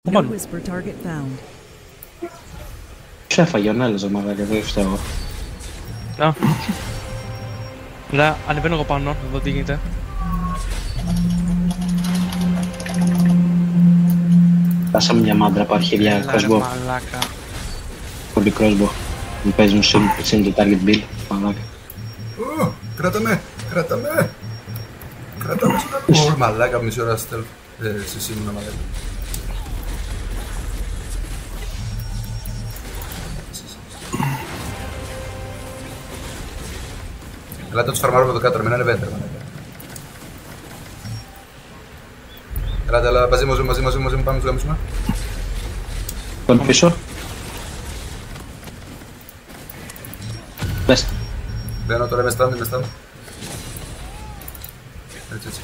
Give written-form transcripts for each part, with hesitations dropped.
πάνω. Ξέφαγε ο Νέλος, μαλάκα, δεν φταίω. Ωραία, ανεβαίνω εγώ πάνω, να δω τι γίνεται. Πάσαμε μια μάντρα από αρχίδια crossbow. Μαλάκα. Κομπι crossbow. Μου παίζουν συν το target build, μαλάκα. Κράτα με! Ω, μαλάκα, μισή ώρα stealth. Σε σίγουρα μαλάκα. Ελάτε τους φαρμάρουμε εδώ κάτω, μην ανεβαίνετε μαλάκα. Ελάτε, μαζί μου, πάμε τους γάμισουμε. Τον πίσω. Πες. Μπαίνω τώρα, με στάνει. Έτσι.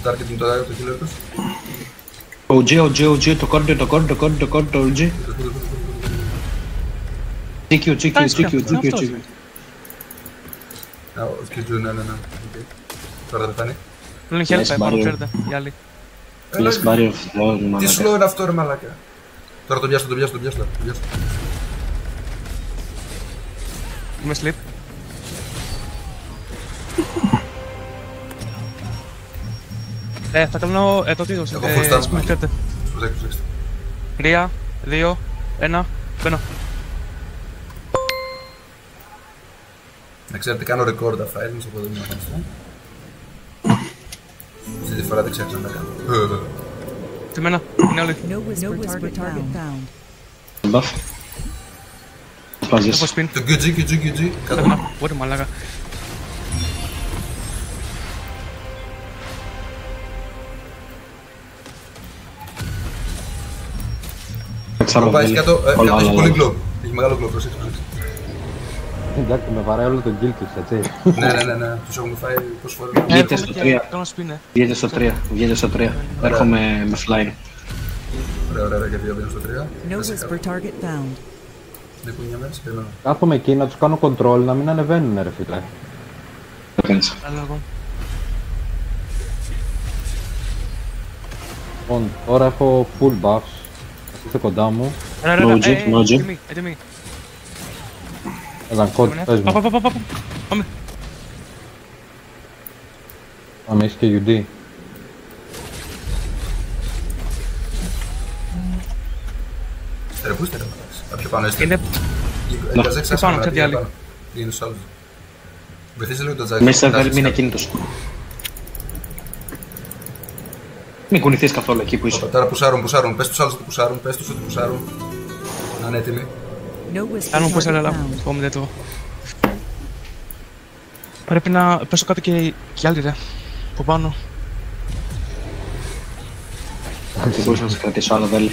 Το target είναι το healer τους. OG, το κόρντο, OG. GQ. Ναι. Τώρα δεν πεθάνει. Λένε χέρι, πάνω, ξέρετε, οι άλλοι. Λες Barrier of Flow, Τι μαλάκα. slow είναι αυτό ρε μαλάκα. Τώρα το πιάσω. Είμαι sleep. Θα κάνω το τίτλο. Εγώ full stance. Προσέξτε. Προσέξτε. 3, 2, 1, μπαίνω. Να ξέρετε, κάνω record τα file μου, οπότε δεν είναι αυτή τη φορά δεν ξέρω να τα κάνω. Τι μένα, είναι όλοι. Buff. Έχω spin. Το QG. Κάτω. Ωραία μαλάκα. Θα πάει κάτω, έχει πολύ glow. Έχει μεγάλο glow, προσέξτε. Εντάξει, με βαράει όλο το kill τους, έτσι. Ναι, τους έχουμε φάει πόσες φορές. Βγείτε στο 3. Κάνω spin, Βγείτε στο 3. Έρχομαι με flying. Ωραία, και δύο μπαίνουν στο 3. Ναι, που είναι μια μέρες, περιμένω. Κάθομαι εκεί να τους κάνω control, να μην ανεβαίνουνε ρε φίλε. Το κάνεις. Λοιπόν, τώρα έχω full buffs. Είστε κοντά μου. Έτοιμοι. Έλα, κότ, πες μου. Πάμε. Πάμε, είσαι και UD. Ρε, πού είστε ρε μαλάκες. Πιο πάνω είστε. Είναι πάνω, ξέρετε οι άλλοι. Είναι στους άλλους. Βοηθήστε λίγο το τζάκι. Μέσα δεν είναι ακίνητος. Μην κουνηθείς καθόλου εκεί που είσαι. Τώρα πουσάρουν. Πες τους άλλους ότι πουσάρουν. Να είναι έτοιμοι. Κάνουμε πως έλα, πάμε δεν το. Πρέπει να πέσω κάτω και οι άλλοι ρε. Από πάνω. Δεν μπορούσα να σε κρατήσω άλλο βέλη.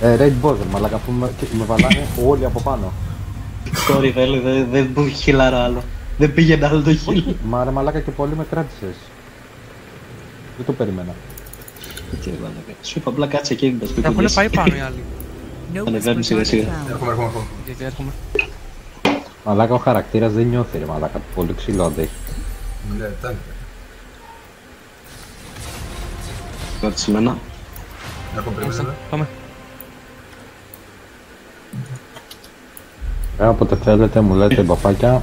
Raid buzzer, μαλάκα, που με βαλάνε όλοι από πάνω. Sorry βέλη, δεν μου χειλάρα άλλο. Δεν πήγαινε άλλο το χείλ. Μα ρε μαλάκα και πολύ με κράτησες. Δεν το περίμενα. Σου είπα απλά κάτσε εκεί. Έχουν πάει πάνω οι άλλοι. Ανεβαίνουν σιγά σιγά. Έρχομαι. Γιατί έρχομαι. Μαλάκα ο χαρακτήρας δεν νιώθει ρε μαλάκα, πολύ ξύλο αντέχει. Ναι, τάνει. Κράτησε εμένα. Έρχομαι πριν. Πάμε. Όποτε θέλετε μου λέτε μπαπάκια.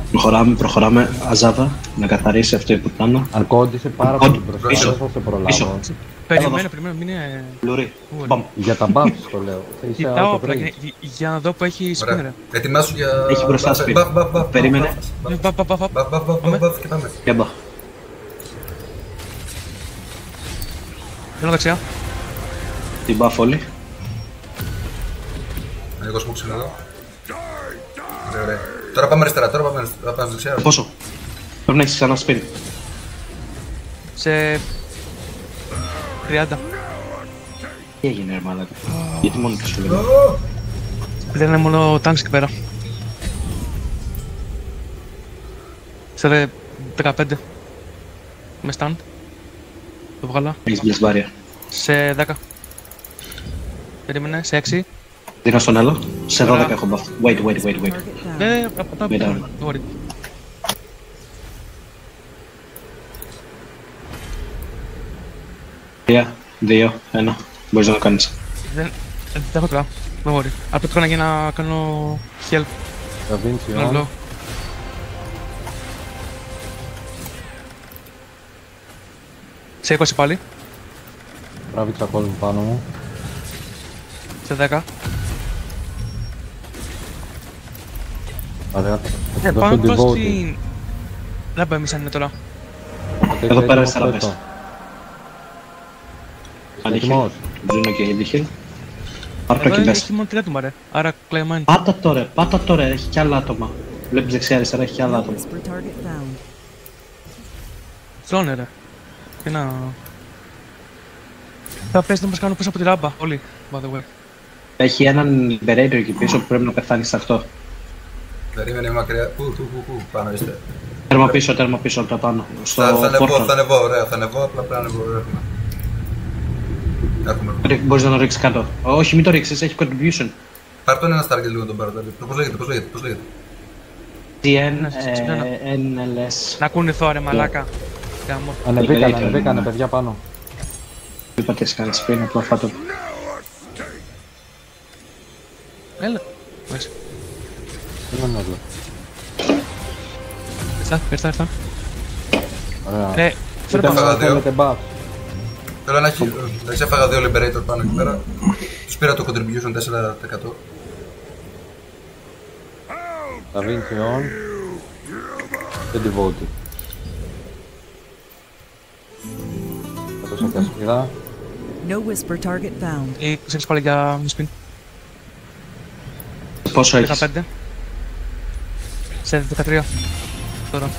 Προχωράμε. Αζάδα, να καθαρίσει αυτό η πουτάνα. Αν κόντισε πάρα πολύ μπροστά, δεν θα σε προλάβω. Περιμένω, μην είναι... Λουρί. Για τα buffs το λέω. Κοιτάω απλά για να δω που έχει spin ρε. Ετοιμάσου για... Έχει μπροστά spin. Περίμενε. Μπαφ και πάμε. Και μπα. Θέλω δεξιά. Την buff όλοι. Εγώ σου ξύνω εδώ. Ωραία. Τώρα πάμε αριστερά, θα πάμε δεξιά. Πόσο? Πρέπει να έχεις ξανά spin. Σε... 30. Τι έγινε ρε μαλάκα. Γιατί μόνο τους φύγανε. Δεν είναι μόνο tanks εκεί πέρα. Σε 15. Με stand. Το βγάλα. Έχεις μπλες μπάρια. Σε 10. Περίμενε, σε 6. Δίνω στον άλλο. Σε 12 έχω buff. Wait. Ναι, Wait. 3, 2, 1. Μπορείς να το κάνεις. Δεν έχω τώρα. Δεν μπορεί. Απλά το για να κάνω help. Da Vinci No, on. no. Σε 20 πάλι. Τράβηξα κόσμο πάνω μου. Σε 10. Ωραία. Θα Πάνω δώσω προς devoted. την... Δεν πάμε εμείς αν είναι τώρα. Εδώ πέρα Έτοιμος, αριστερά πες πες. το. Έτοιμος. Ζούνο και Ινδιχίλ. Πάρ' το Εδώ εκεί έχει μέσα. μόνο 3 άτομα ρε. Άρα κλαϊμάνι. Πάτα τώρα, έχει κι άλλα άτομα. Βλέπεις δεξιά αριστερά, έχει κι άλλα No άτομα. whisper target found. Τρώνε ρε. Και να... Θα πες να μας κάνουν πίσω από τη ράμπα. Όλοι. By the way. Έχει έναν Liberator εκεί πίσω που πρέπει να πεθάνει σε αυτό. Περίμενε μακριά. Πού, πάνω είστε. Τέρμα πίσω από τα πάνω. Στο Θα ανεβώ, ωραία, θα ανεβώ, απλά πρέπει να ανεβώ, έχουμε. Μπορείς να το ρίξεις κάτω. Όχι, μην το ρίξεις, έχει contribution. Πάρ' τον ένα Stargate λίγο τον πάρω. Πώς λέγεται. NLS. Να κουνηθώ ρε μαλάκα. Γάμο. Ανεβήκανε παιδιά πάνω. Δεν πατήσεις κανένας πριν, απλά φάτο. Έλα. Μάλιστα. Τι είναι εδώ. Ήρθα. Ωραία. Ναι, φέρε Ήταν πάνω. Έφαγα δύο. θέλετε buff. Θέλω να έχει. Εντάξει, έφαγα 2 Liberator πάνω εκεί πέρα. Τους πήρα το contribution 4%. Da Vinci on. Και devoted. Θα δώσω και ασπίδα. No whisper target found. Ή ξέρεις πάλι για μισπιν. Πόσο έχεις? 15. Σε 13. Τώρα.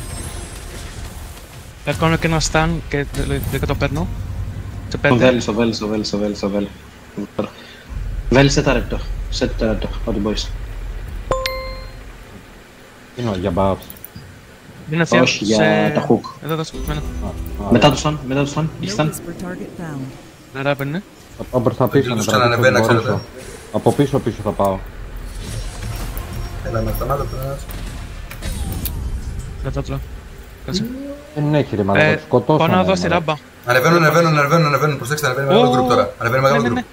Θα κάνω και ένα stun και δεν το παίρνω. Σε 5. Στο βέλη. Βέλη σε ταρεπτό. Ό,τι μπορείς. Τι είναι για buffs. Είναι θεία. Όχι, για τα hook. Εδώ δώσε μένα. Μετά το stun, No έχει stun. whisper target found. Νερά παίρνε. Θα πάω προς τα πίσω Τους να τραβήξω ξανανεβαίνα, ό,τι ξέρετε. μπορέσω. Από πίσω θα πάω. Έλα με σταμάτα τώρα. Δεν το τρώω. Κάτσε. Δεν έχει ρε μαλάκα, τους σκοτώσανε. Πάω να δω ρε, στη μαλάκα. ράμπα. Ανεβαίνουν. Προσέξτε, ανεβαίνει μεγάλο group τώρα. Ανεβαίνει μεγάλο Ναι, group. ναι.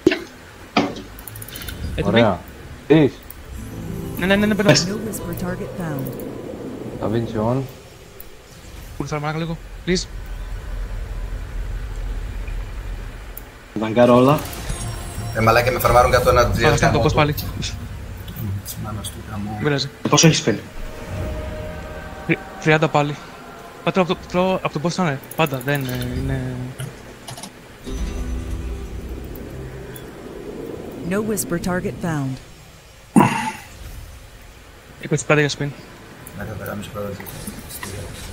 Έτοιμοι. Ωραία. Τις. Ναι, παίρνω. No whisper target found. Da Vinci on. Πού θα μάρακα λίγο. Please. Δαγκάρω όλα. Μαλάκια με φαρμάρουν κάτω ένα GS. Θα κάνω το boss πάλι. Της μάνας του γαμώ. Δεν πειράζει. Πόσο έχεις φέρει? 30 πάλι. Πάτε από το boss ήταν πάντα, δεν είναι... No whisper target found. 25 για spin. Να καταγάμεις πρώτα.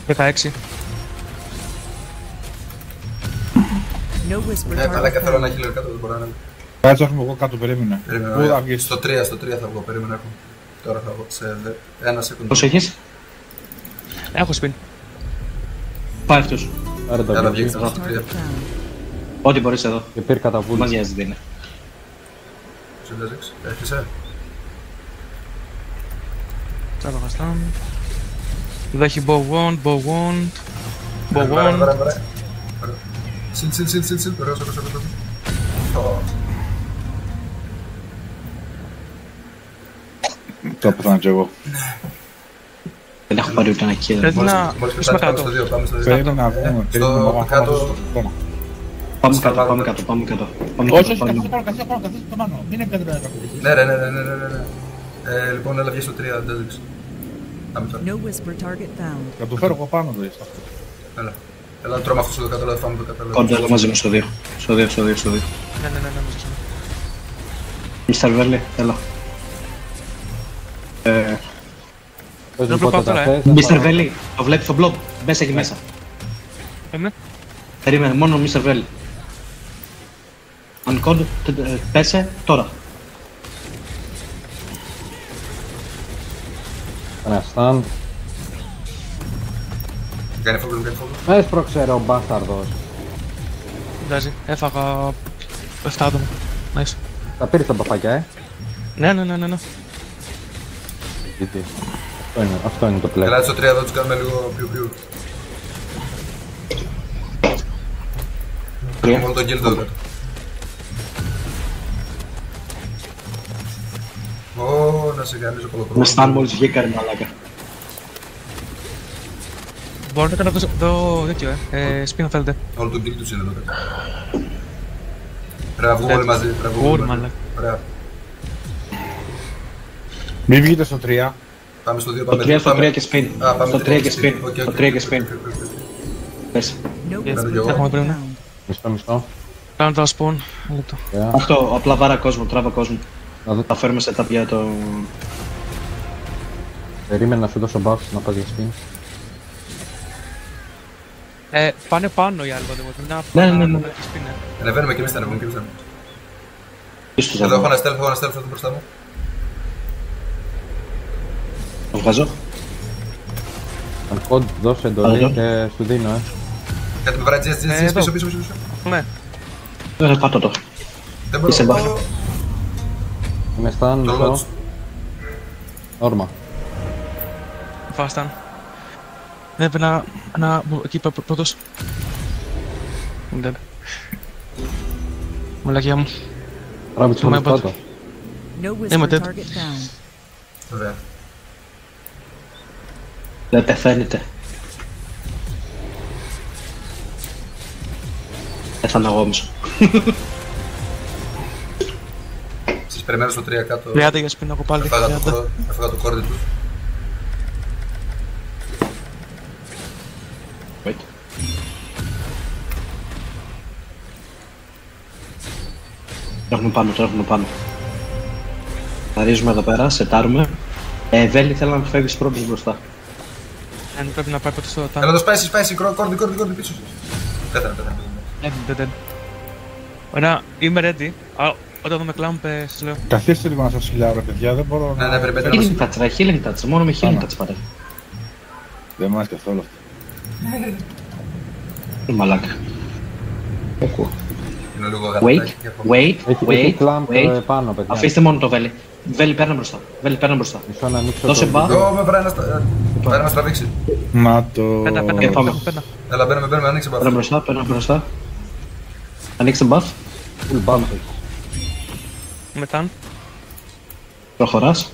16. No whisper Μαλάκια target θέλω ένα found. healer κάτω, δεν μπορώ να είναι. Κάτσε έχουμε εγώ κάτω, περίμενε. Περίμενε, Πού θα ωραία. βγεις? Στο 3 θα βγω, περίμενε έχω. Τώρα θα βγω σε 1 second. Πόσο έχεις? Έχω spin. Πάει αυτούς. Άρα Έλα, τα βγήκε. Vinci. Στο 3. Target found. Ό,τι μπορείς εδώ. Και πήρε Μας καταβούληση. νοιάζει δεν είναι. Συνταζίξ. Έχεις, Τράβα χαστάν. Εδώ έχει bow wand. Σιλ. Ωραίος. Το πεθάνω κι εγώ. Δεν έχω πάρει ούτε ένα kill. Πρέπει να Μόλις πούσουμε πετάς, κάτω. πάμε στο 2. Περίμενε να βγούμε. Περίμενε να Στο κάτω. βγούμε. Πάμε κάτω. Όχι, όχι, καθίστε πάνω, καθίστε πάνω. Μην έπαιρνε να καθίσεις. Ναι. Λοιπόν, έλα βγες στο 3, Ντάζιξ. Πάμε τώρα. No whisper target found. Θα το φέρω εγώ πάνω, δεις. Έλα, τρώμε αυτό στο κάτω, έλα, φάμε το κάτω. Κόντα, έλα μαζί μου στο 2. Στο 2. Ναι, μαζί σου. Mr. Verley, έλα. Πες Δεν μου πότε προπάω τα τώρα, θες. θα Mr. πάω. Verley, το βλέπεις το blob. Μπες εκεί μέσα. Έμεινε. Περίμενε, μόνο Mr. Verley. Uncode, πέσε τώρα. Ένα stun. Κάνει φόγκο. Με έσπρωξε ρε ο μπάσταρδος. Δεν πειράζει. Έφαγα 7 άτομα. Nice. Τα πήρες τα μπαφάκια, Ναι. Γιατί. Αυτό είναι το πλέον. Έλα, στο 3 εδώ τους κάνουμε λίγο πιου. Τρία. Μόνο τον guild εδώ κάτω. Ω, να σε γαμίζω κολοκρό. Με στάν μόλις βγήκα ρε μαλάκα. Μπορώ να κάνω το τέτοιο, σπίνα θέλετε. Όλο τον guild τους είναι εδώ κάτω. Πρέπει να βγούμε όλοι μαζί. Πρέπει να βγούμε όλοι μαζί. Ωραία. Μην βγείτε στο 3. Πάμε στο 2, Το πάμε 3 στο 3 και spin. Α, πάμε Στο 3 και spin. Οκ, Στο οκ, 3 και οκ, spin. οκ, οκ, οκ. Πες. No Yes, whisper έχουμε target πριν. found. Μισό. Κάνω το spawn. Ένα λεπτό. Ωραία. Αυτό, απλά βάρα κόσμο, τράβα κόσμο. Να δω. Θα φέρουμε setup για το... Περίμενα να σου δώσω buff να πας για spin. Πάνε πάνω οι άλλοι κοντεύονται. Ναι. Ανεβαίνουμε κι εμείς, ανεβαίνουμε κι εμείς. Πίσω Εδώ έχω θα ένα stealth, έχω ένα stealth εδώ μπροστά μου. το βγάζω. Αν κοντ δώσε εντολή Εδώ. και σου δίνω, Κάτι με βράζει, εδώ. πίσω. Ναι. Πάτω το. Δεν μπορώ. Είσαι μπαφ. Είμαι στάν, Το μισό. launch. Όρμα. Φάσταν. Πρέπει να... Εκεί πρώτος. Δεν. Μαλακιά μου. Τράβηξε Το όλους μάμπα κάτω. No Είμαι whisper dead. target found. Ωραία. Δεν πεθαίνετε. Πέθανα εγώ όμως. Σας περιμένω στο 3 κάτω. 30 για σπίνα από πάλι. Έφαγα το κόρδι τους. Wait. Το έχουμε πάνω. Θα ρίζουμε εδώ πέρα, σετάρουμε. Βέλη θέλω να φεύγεις πρώτος μπροστά. Αν πρέπει να πάει πρώτος στο Έλα τάμπ. το spicy, κόρδι πίσω. Πέθανε. Ωραία, είμαι ready. Όταν δούμε κλάμπ, σας λέω. Καθίστε λίγο να σας χιλιάρω, παιδιά. Δεν μπορώ Ναι, να... περιμένω. Healing touch, ρε, healing touch. Μόνο με healing touch πάρε. Δεν μ' άρεσε καθόλου αυτό. Μαλάκα. Ακούω. Είναι λίγο Wait, γαλατάκι. Έχει κλάμπ wait. πάνω, παιδιά. Αφήστε μόνο το Βέλη. Βέλη, παίρνω μπροστά. Μισό να ανοίξω Δώσε το... buff. Ω, με πρέπει να μας τραβήξει. Να το... Πέντα. πάμε. Έλα, μπαίνουμε, ανοίξε Παίρνω μπαφ. μπροστά. Ανοίξτε buff. Full buff. Μετά. Προχωράς.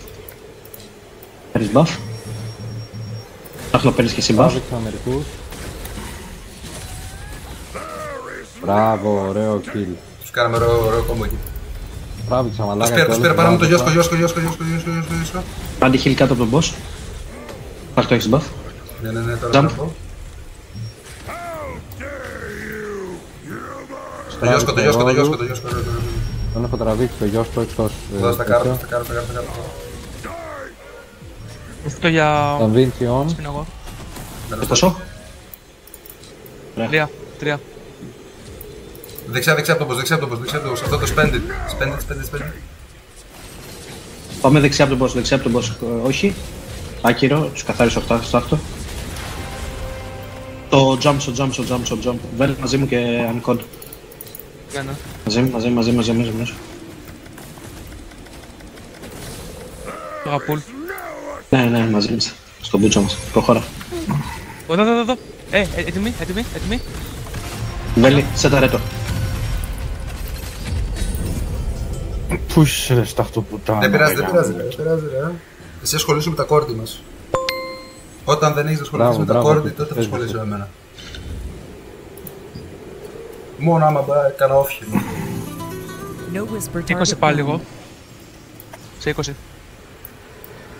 Παίρνεις buff. Άχλο παίρνεις και εσύ buff. Τράβηξα μερικούς. Μπράβο, ωραίο kill. Τους κάναμε ωραίο κόμπο εκεί. Τράβηξα μαλάκα. Τους πήρα, πάραμε το Γιώσκο. Άντι heal κάτω από τον boss. Πάρ' το έχεις buff. Ναι, τώρα Jump. θα πω. Το Γιώσκο. Τον έχω τραβήξει το γιος του εκτός. Εδώ στα κάρτα. Αυτό για... Τον Vinci on. Σπίνα εγώ. Πόσο. 3. Δεξιά από τον boss. Αυτό το spend it. Πάμε δεξιά από τον boss. Όχι. Άκυρο, τους καθάρισα αυτό. Το jump. Βέλ μαζί μου και uncode. Ένα. Μαζί. Το γαπούλ. Ναι, μαζί μας. Στον μπούτσο μας. Προχώρα. Εδώ. Έτοιμοι. Βέλη, σέτα ρέτο. Πού είσαι ρε σταχτοπουτάνα. Δεν πειράζει ρε. Εσύ ασχολείσαι με τα κόρτι μας. Όταν δεν έχεις να ασχοληθείς με τα Μπράβο, κόρτι, τότε θα ασχολείσαι με εμένα. Μόνο άμα έκανα όφι. No whisper 20 target πάλι found. εγώ. Σε 20.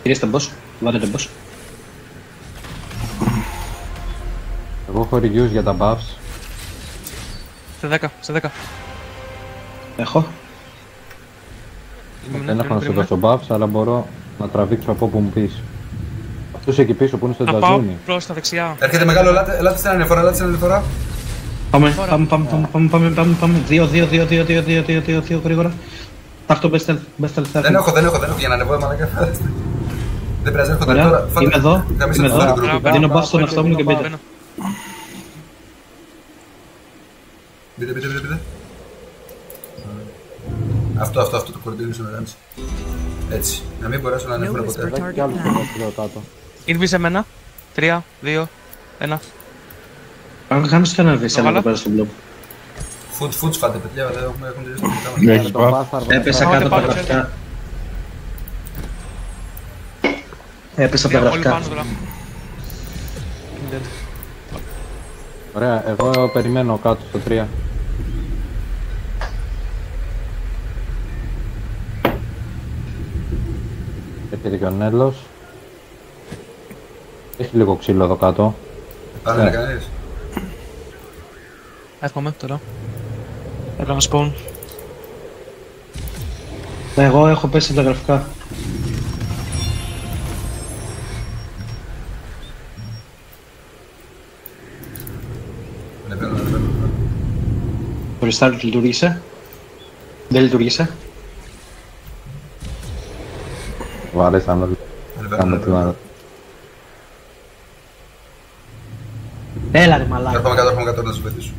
Κυρίστε boss. Βάλετε boss. Εγώ έχω reviews για τα buffs. Σε 10. Έχω. Δεν έχω να σου δώσω buffs, αλλά μπορώ να τραβήξω από όπου μου πεις. Αυτούς εκεί πίσω που είναι στο Θα πάω τζαζούνι. προς τα δεξιά. Έρχεται μεγάλο, ελάτε στην ανεφορά. Πάμε. 2 γρήγορα. Τάχτο best health. Δεν έχω για να ανεβώ, μαλάκα. Δεν πειράζει, έρχονται Ωραία, τώρα. είμαι εδώ. Γαμίστε Είμαι το εδώ. group. Δίνω buff στον εαυτό μου και μπείτε. Μπείτε. Αυτό το κορδίλι σου να κάνεις. Έτσι, να μην μπορέσω να No ανέβω whisper ποτέ. Κι target άλλους found. εδώ κάτω. Είναι σε μένα. 3, 2, 1. Αν κάνεις και ένα βίσσα βάλα. εδώ πέρα στον blog. Φουτς φάτε παιδιά, δεν έχουν τελειώσει τα φυτά μας. Ναι. Το bastard, Έπεσα Πάω κάτω από τα πάνω, γραφικά. Έπεσα από τα Όλοι γραφικά. πάνω τώρα. Dead. Ωραία, εγώ περιμένω κάτω στο 3. Έρχεται και ο Νέλος. Έχει λίγο ξύλο εδώ κάτω. Άρα είναι κανείς. Έρχομαι τώρα. Έκανα spawn. Εγώ έχω πέσει από τα γραφικά. Ανεβαίνω. Το restart λειτουργήσε. Δεν λειτουργήσε. Βαρέσαν όλοι. Κάνε τη μάνα. Έλα ρε μαλάκα. Έρχομαι κάτω να σου βοηθήσω.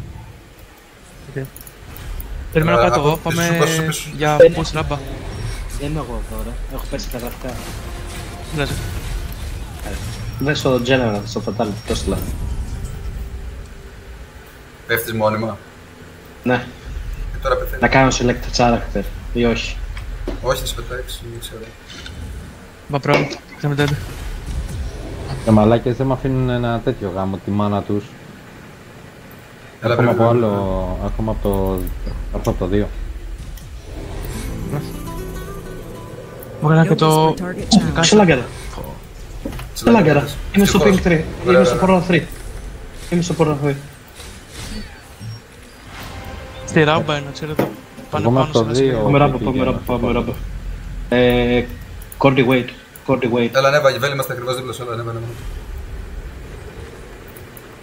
Περιμένω κάτω εγώ, από πάμε πίσω. για push ράμπα. Δεν είμαι εγώ εδώ ρε. Έχω πέσει από τα γραφικά. Δηλαδή, Δεν στο general, στο fatality, το στυλά. Πέφτεις μόνιμα. Ναι. Και τώρα πεθαίνει. Να κάνω select character ή όχι. Όχι, θα σε πετάξει, δεν ξέρω. μα πρώτα, είμαι dead. Οι μαλάκες δεν μ' αφήνουν ένα τέτοιο γάμο, τη μάνα τους. Έλα, Έρχομαι από περιμένω. άλλο, έρχομαι από το 2. Μου έκανα No και το... whisper target down. Σε λάγκερα. Σε λάγκερα. Είμαι στο ping 3. Είμαι στο portal 3. Είμαι στο portal 3. Στη ράμπα είναι, ξέρετε. Πάνω Εγώ είμαι πάνω από το σε ένα σημείο. 2. Πάμε ράμπο, πάμε ράμπο. Cordy wait. Cordy wait. Έλα, ανέβα, Βέλη, είμαστε ακριβώς δίπλα σου, έλα, ανέβα.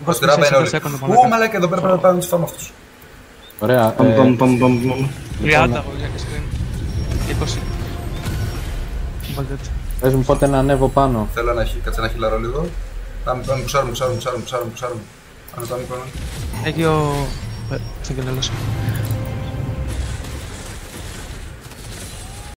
Πώς Στην ράμπα είναι όλοι. second, Ου, μαλάκα. μαλάκα, εδώ πέρα πρέπει να τους φάμε αυτούς. Ωραία, Πάμε. 30 εγώ για και screen. 20. Βάλτε έτσι. πες μου πότε να ανέβω πάνω. Θέλω να κάτσε ένα χιλαρό λίγο. Πάμε, πουσάρουμε. Πάμε. Έχει ο... Συγγενέλος.